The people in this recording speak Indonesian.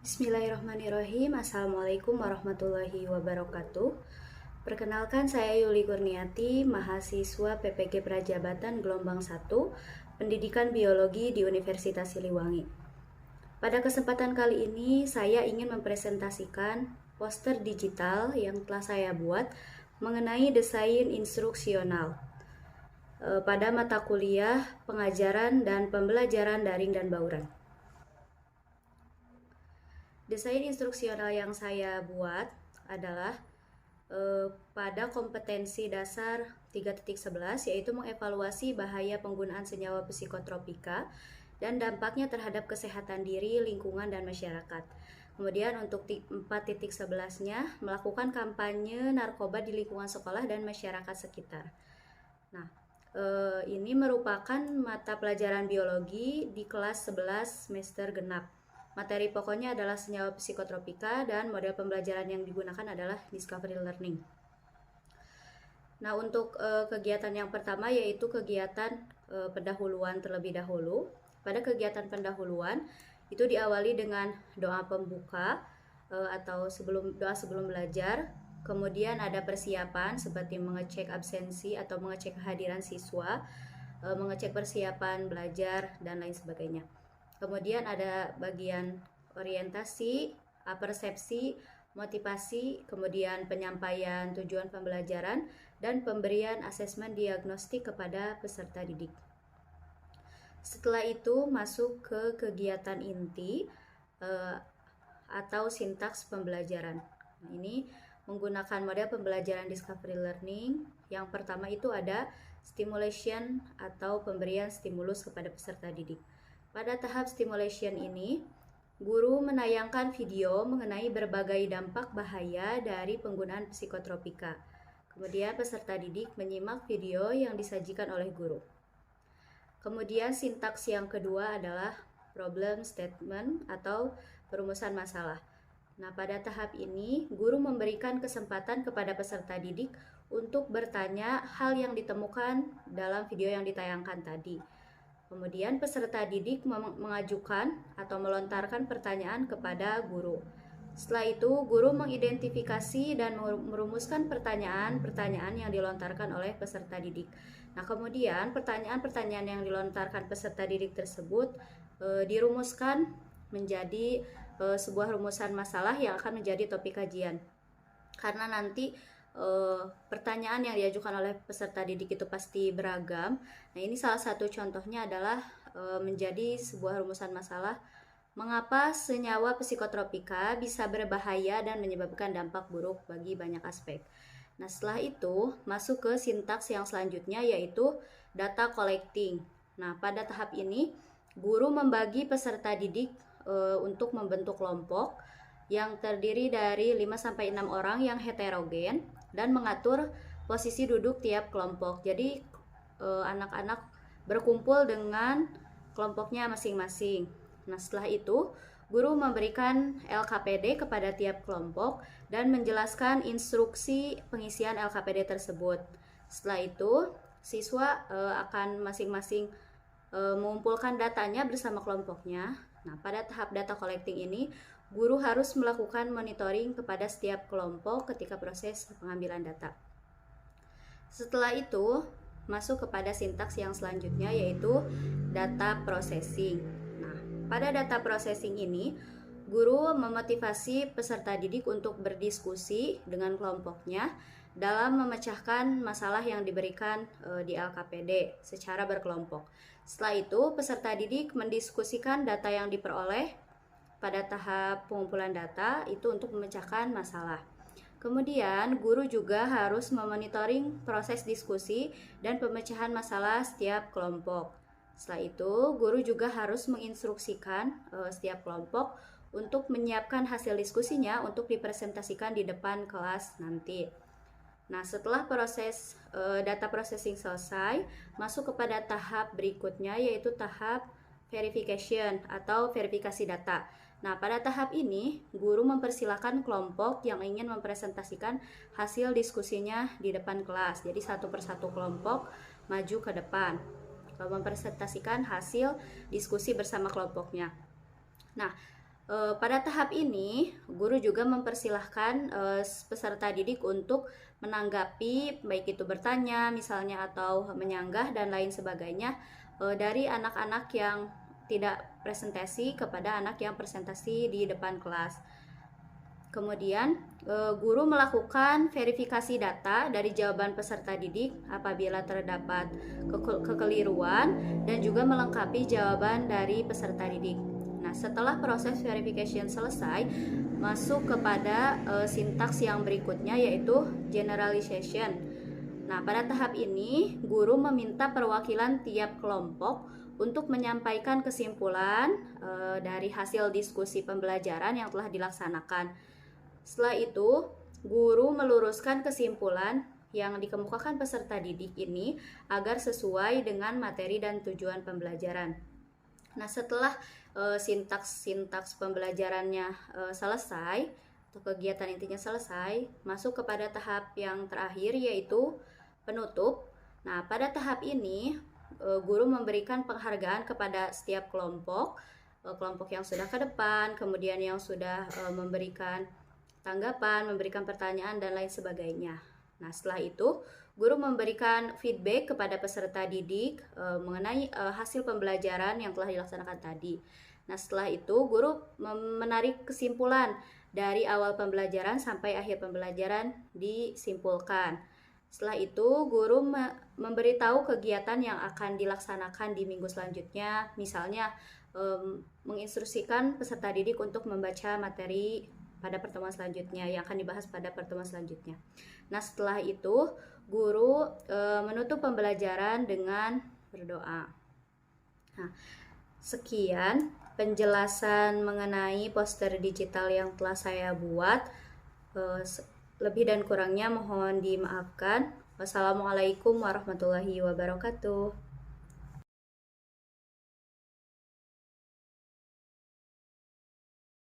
Bismillahirrahmanirrahim. Assalamualaikum warahmatullahi wabarakatuh. Perkenalkan, saya Yuli Kurniati, mahasiswa PPG Prajabatan Gelombang 1, Pendidikan Biologi di Universitas Siliwangi. Pada kesempatan kali ini, saya ingin mempresentasikan poster digital yang telah saya buat mengenai desain instruksional pada mata kuliah pengajaran dan pembelajaran daring dan bauran. Desain instruksional yang saya buat adalah pada kompetensi dasar 3.11, yaitu mengevaluasi bahaya penggunaan senyawa psikotropika dan dampaknya terhadap kesehatan diri, lingkungan, dan masyarakat. Kemudian untuk 4.11-nya melakukan kampanye narkoba di lingkungan sekolah dan masyarakat sekitar. Nah, ini merupakan mata pelajaran biologi di kelas 11 semester genap. Materi pokoknya adalah senyawa psikotropika dan model pembelajaran yang digunakan adalah discovery learning. Nah, untuk kegiatan yang pertama yaitu kegiatan pendahuluan terlebih dahulu. Pada kegiatan pendahuluan itu diawali dengan doa pembuka atau doa sebelum belajar. Kemudian ada persiapan seperti mengecek absensi atau mengecek kehadiran siswa, mengecek persiapan belajar, dan lain sebagainya. Kemudian ada bagian orientasi, persepsi, motivasi, kemudian penyampaian tujuan pembelajaran, dan pemberian asesmen diagnostik kepada peserta didik. Setelah itu masuk ke kegiatan inti atau sintaks pembelajaran. Nah, ini menggunakan model pembelajaran discovery learning. Yang pertama itu ada stimulation atau pemberian stimulus kepada peserta didik. Pada tahap stimulation ini, guru menayangkan video mengenai berbagai dampak bahaya dari penggunaan psikotropika. Kemudian peserta didik menyimak video yang disajikan oleh guru. Kemudian sintaks yang kedua adalah problem statement atau perumusan masalah. Nah, pada tahap ini, guru memberikan kesempatan kepada peserta didik untuk bertanya hal yang ditemukan dalam video yang ditayangkan tadi. Kemudian peserta didik mengajukan atau melontarkan pertanyaan kepada guru. Setelah itu, guru mengidentifikasi dan merumuskan pertanyaan-pertanyaan yang dilontarkan oleh peserta didik. Nah, kemudian pertanyaan-pertanyaan yang dilontarkan peserta didik tersebut dirumuskan menjadi sebuah rumusan masalah yang akan menjadi topik kajian. Karena nanti pertanyaan yang diajukan oleh peserta didik itu pasti beragam. Nah, ini salah satu contohnya adalah menjadi sebuah rumusan masalah. Mengapa senyawa psikotropika bisa berbahaya dan menyebabkan dampak buruk bagi banyak aspek. Nah, setelah itu masuk ke sintaks yang selanjutnya yaitu data collecting. Nah, pada tahap ini guru membagi peserta didik untuk membentuk kelompok yang terdiri dari 5-6 orang yang heterogen dan mengatur posisi duduk tiap kelompok. Jadi anak-anak berkumpul dengan kelompoknya masing-masing. Nah, setelah itu guru memberikan LKPD kepada tiap kelompok dan menjelaskan instruksi pengisian LKPD tersebut. Setelah itu siswa akan masing-masing mengumpulkan datanya bersama kelompoknya. Nah, pada tahap data collecting ini guru harus melakukan monitoring kepada setiap kelompok ketika proses pengambilan data. Setelah itu masuk kepada sintaks yang selanjutnya yaitu data processing. Nah, pada data processing ini guru memotivasi peserta didik untuk berdiskusi dengan kelompoknya dalam memecahkan masalah yang diberikan di LKPD secara berkelompok. Setelah itu peserta didik mendiskusikan data yang diperoleh pada tahap pengumpulan data itu untuk memecahkan masalah. Kemudian guru juga harus memonitoring proses diskusi dan pemecahan masalah setiap kelompok. Setelah itu guru juga harus menginstruksikan setiap kelompok untuk menyiapkan hasil diskusinya untuk dipresentasikan di depan kelas nanti. Nah, setelah proses data processing selesai, masuk kepada tahap berikutnya yaitu tahap verification atau verifikasi data. Nah, pada tahap ini, guru mempersilahkan kelompok yang ingin mempresentasikan hasil diskusinya di depan kelas. Jadi, satu persatu kelompok maju ke depan, mempresentasikan hasil diskusi bersama kelompoknya. Nah, Pada tahap ini, guru juga mempersilahkan peserta didik untuk menanggapi, baik itu bertanya misalnya atau menyanggah dan lain sebagainya, dari anak-anak yang tidak presentasi kepada anak yang presentasi di depan kelas. Kemudian, guru melakukan verifikasi data dari jawaban peserta didik apabila terdapat kekeliruan dan juga melengkapi jawaban dari peserta didik. Nah, setelah proses verification selesai, masuk kepada sintaks yang berikutnya, yaitu generalization. Nah, pada tahap ini, guru meminta perwakilan tiap kelompok untuk menyampaikan kesimpulan dari hasil diskusi pembelajaran yang telah dilaksanakan. Setelah itu, guru meluruskan kesimpulan yang dikemukakan peserta didik ini agar sesuai dengan materi dan tujuan pembelajaran. Nah, setelah sintaks pembelajarannya selesai, atau kegiatan intinya selesai, masuk kepada tahap yang terakhir, yaitu penutup. Nah, pada tahap ini, guru memberikan penghargaan kepada setiap kelompok, kelompok yang sudah ke depan, kemudian yang sudah memberikan tanggapan, memberikan pertanyaan, dan lain sebagainya. Nah, setelah itu, guru memberikan feedback kepada peserta didik mengenai hasil pembelajaran yang telah dilaksanakan tadi. Nah, setelah itu, guru menarik kesimpulan dari awal pembelajaran sampai akhir pembelajaran disimpulkan. Setelah itu, guru memberitahu kegiatan yang akan dilaksanakan di minggu selanjutnya, misalnya menginstruksikan peserta didik untuk membaca materi pada pertemuan selanjutnya yang akan dibahas pada pertemuan selanjutnya. Nah, setelah itu guru menutup pembelajaran dengan berdoa. Nah, sekian penjelasan mengenai poster digital yang telah saya buat. Lebih dan kurangnya mohon dimaafkan. Wassalamualaikum warahmatullahi wabarakatuh.